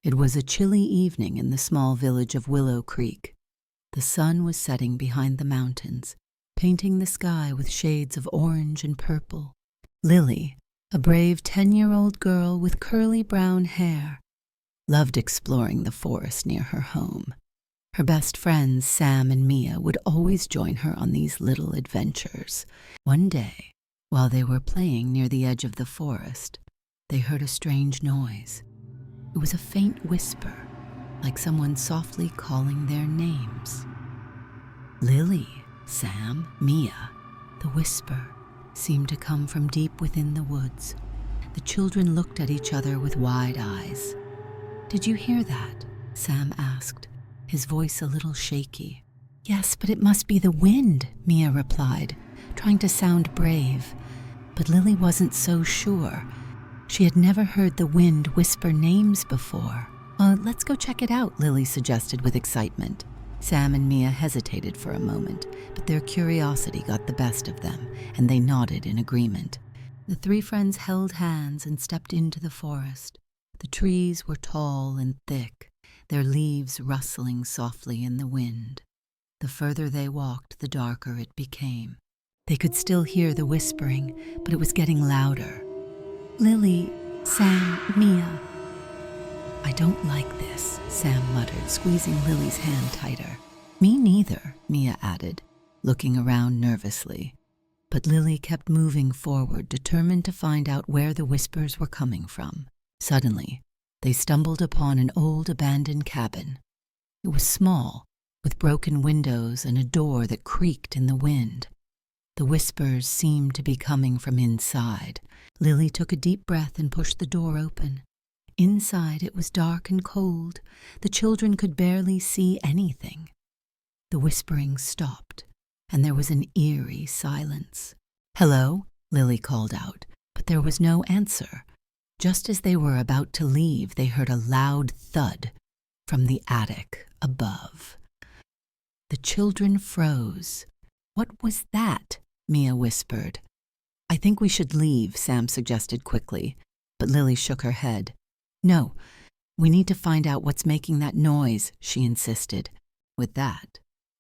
It was a chilly evening in the small village of Willow Creek. The sun was setting behind the mountains, painting the sky with shades of orange and purple. Lily, a brave 10-year-old girl with curly brown hair, loved exploring the forest near her home. Her best friends, Sam and Mia, would always join her on these little adventures. One day, while they were playing near the edge of the forest, they heard a strange noise. It was a faint whisper, like someone softly calling their names. Lily, Sam, Mia. The whisper seemed to come from deep within the woods. The children looked at each other with wide eyes. "Did you hear that?" Sam asked, his voice a little shaky. "Yes, but it must be the wind," Mia replied, trying to sound brave. But Lily wasn't so sure. She had never heard the wind whisper names before. Let's go check it out," Lily suggested with excitement. Sam and Mia hesitated for a moment, but their curiosity got the best of them, and they nodded in agreement. The three friends held hands and stepped into the forest. The trees were tall and thick, their leaves rustling softly in the wind. The further they walked, the darker it became. They could still hear the whispering, but it was getting louder. "Lily, Sam, Mia." "I don't like this," Sam muttered, squeezing Lily's hand tighter. "Me neither," Mia added, looking around nervously. But Lily kept moving forward, determined to find out where the whispers were coming from. Suddenly, they stumbled upon an old abandoned cabin. It was small, with broken windows and a door that creaked in the wind. The whispers seemed to be coming from inside. Lily took a deep breath and pushed the door open. Inside it was dark and cold. The children could barely see anything. The whispering stopped, and there was an eerie silence. "Hello?" Lily called out, but there was no answer. Just as they were about to leave, they heard a loud thud from the attic above. The children froze. "What was that?" Mia whispered. "I think we should leave," Sam suggested quickly, but Lily shook her head. "No, we need to find out what's making that noise," she insisted. With that,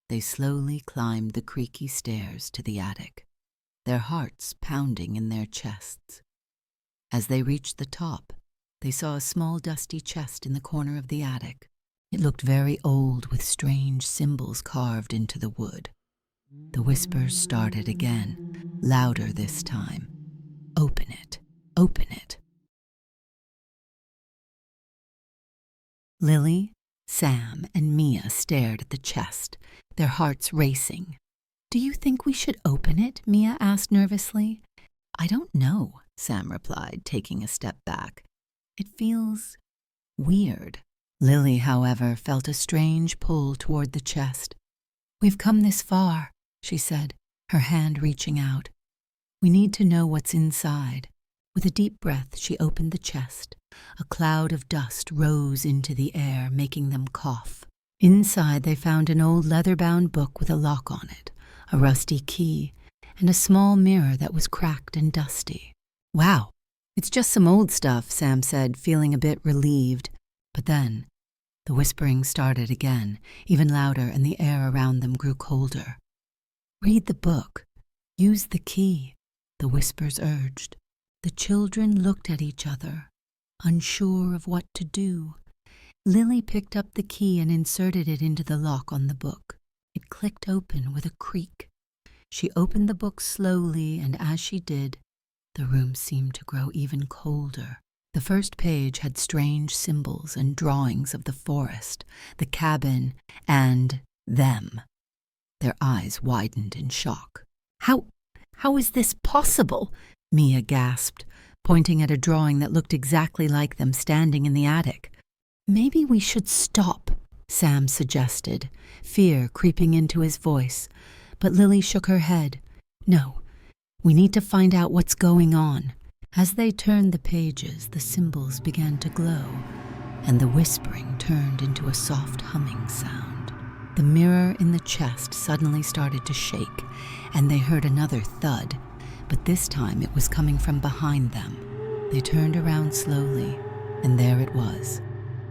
they slowly climbed the creaky stairs to the attic, their hearts pounding in their chests. As they reached the top, they saw a small dusty chest in the corner of the attic. It looked very old, with strange symbols carved into the wood. The whispers started again, louder this time. "Open it, open it." Lily, Sam, and Mia stared at the chest, their hearts racing. "Do you think we should open it?" Mia asked nervously. "I don't know," Sam replied, taking a step back. "It feels weird." Lily, however, felt a strange pull toward the chest. "We've come this far," she said, her hand reaching out. "We need to know what's inside." With a deep breath, she opened the chest. A cloud of dust rose into the air, making them cough. Inside, they found an old leather-bound book with a lock on it, a rusty key, and a small mirror that was cracked and dusty. "Wow, it's just some old stuff," Sam said, feeling a bit relieved. But then, the whispering started again, even louder, and the air around them grew colder. "Read the book. Use the key," the whispers urged. The children looked at each other, unsure of what to do. Lily picked up the key and inserted it into the lock on the book. It clicked open with a creak. She opened the book slowly, and as she did, the room seemed to grow even colder. The first page had strange symbols and drawings of the forest, the cabin, and them. Their eyes widened in shock. How is this possible?" Mia gasped, pointing at a drawing that looked exactly like them standing in the attic. "Maybe we should stop," Sam suggested, fear creeping into his voice. But Lily shook her head. "No, we need to find out what's going on." As they turned the pages, the symbols began to glow, and the whispering turned into a soft humming sound. The mirror in the chest suddenly started to shake, and they heard another thud, but this time it was coming from behind them. They turned around slowly, and there it was,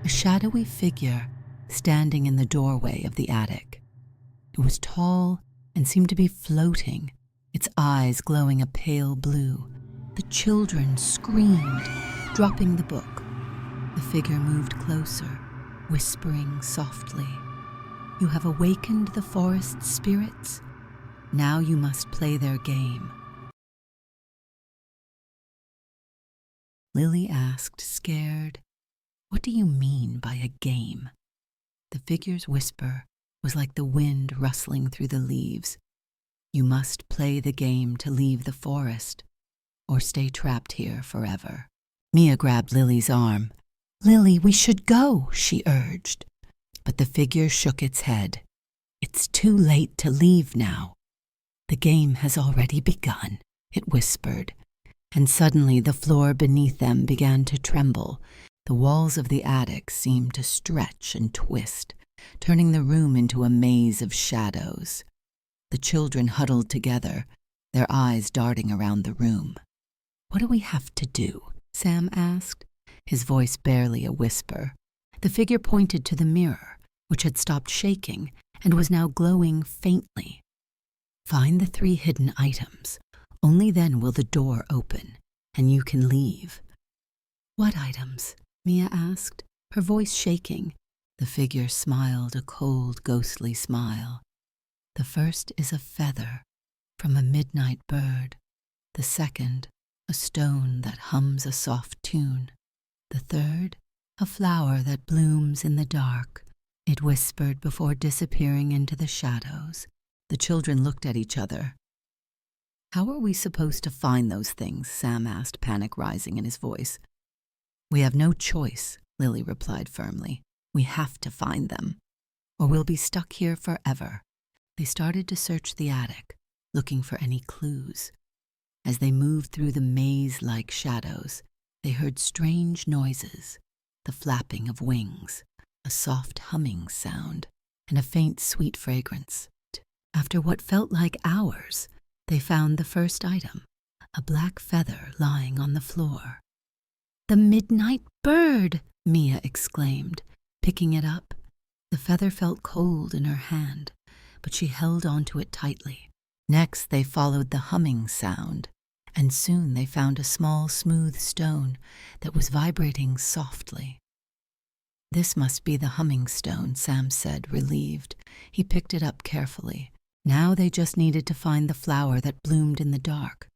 a shadowy figure standing in the doorway of the attic. It was tall and seemed to be floating, its eyes glowing a pale blue. The children screamed, dropping the book. The figure moved closer, whispering softly, "You have awakened the forest spirits. Now you must play their game." Lily asked, scared, "What do you mean by a game?" The figure's whisper was like the wind rustling through the leaves. "You must play the game to leave the forest, or stay trapped here forever." Mia grabbed Lily's arm. "Lily, we should go," she urged. But the figure shook its head. "It's too late to leave now. The game has already begun," it whispered. And suddenly the floor beneath them began to tremble. The walls of the attic seemed to stretch and twist, turning the room into a maze of shadows. The children huddled together, their eyes darting around the room. "What do we have to do?" Sam asked, his voice barely a whisper. The figure pointed to the mirror, which had stopped shaking and was now glowing faintly. "Find the 3 hidden items. Only then will the door open, and you can leave." "What items?" Mia asked, her voice shaking. The figure smiled a cold, ghostly smile. "The first is a feather from a midnight bird. The second, a stone that hums a soft tune. The third, a flower that blooms in the dark," it whispered before disappearing into the shadows. The children looked at each other. "How are we supposed to find those things?" Sam asked, panic rising in his voice. "We have no choice," Lily replied firmly. "We have to find them, or we'll be stuck here forever." They started to search the attic, looking for any clues. As they moved through the maze-like shadows, they heard strange noises, the flapping of wings, a soft humming sound, and a faint sweet fragrance. After what felt like hours, they found the first item, a black feather lying on the floor. "The midnight bird!" Mia exclaimed, picking it up. The feather felt cold in her hand, but she held onto it tightly. Next, they followed the humming sound, and soon they found a small, smooth stone that was vibrating softly. "This must be the humming stone," Sam said, relieved. He picked it up carefully. Now they just needed to find the flower that bloomed in the dark.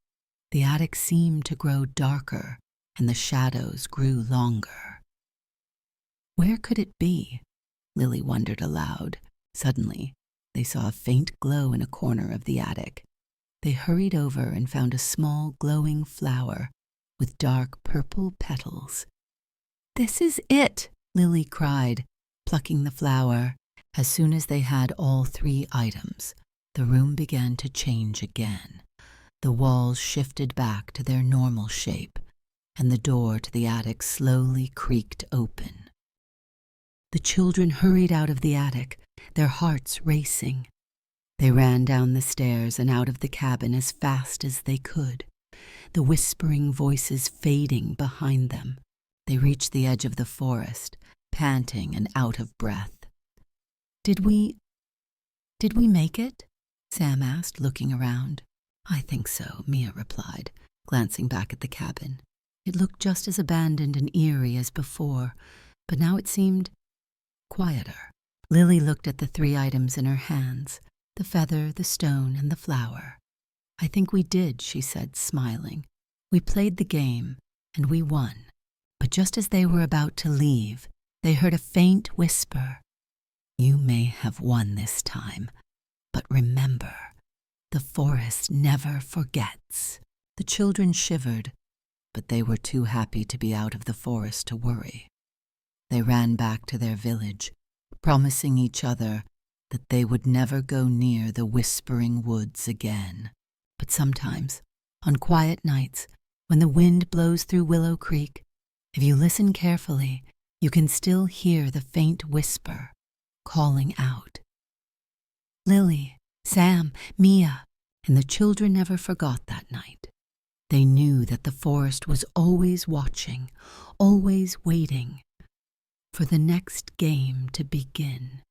The attic seemed to grow darker, and the shadows grew longer. Where could it be? Lily wondered aloud. Suddenly, they saw a faint glow in a corner of the attic. They hurried over and found a small glowing flower with dark purple petals. "This is it!" Lily cried, plucking the flower. As soon as they had all 3 items, the room began to change again. The walls shifted back to their normal shape, and the door to the attic slowly creaked open. The children hurried out of the attic, their hearts racing. They ran down the stairs and out of the cabin as fast as they could, the whispering voices fading behind them. They reached the edge of the forest, panting and out of breath. Did we make it?" Sam asked, looking around. "I think so," Mia replied, glancing back at the cabin. It looked just as abandoned and eerie as before, but now it seemed quieter. Lily looked at the 3 items in her hands, the feather, the stone, and the flower. "I think we did," she said, smiling. "We played the game, and we won." But just as they were about to leave, they heard a faint whisper. "You may have won this time, but remember, the forest never forgets." The children shivered, but they were too happy to be out of the forest to worry. They ran back to their village, promising each other that they would never go near the whispering woods again. But sometimes, on quiet nights, when the wind blows through Willow Creek, if you listen carefully, you can still hear the faint whisper calling out. Lily, Sam, Mia, and the children never forgot that night. They knew that the forest was always watching, always waiting. for the next game to begin.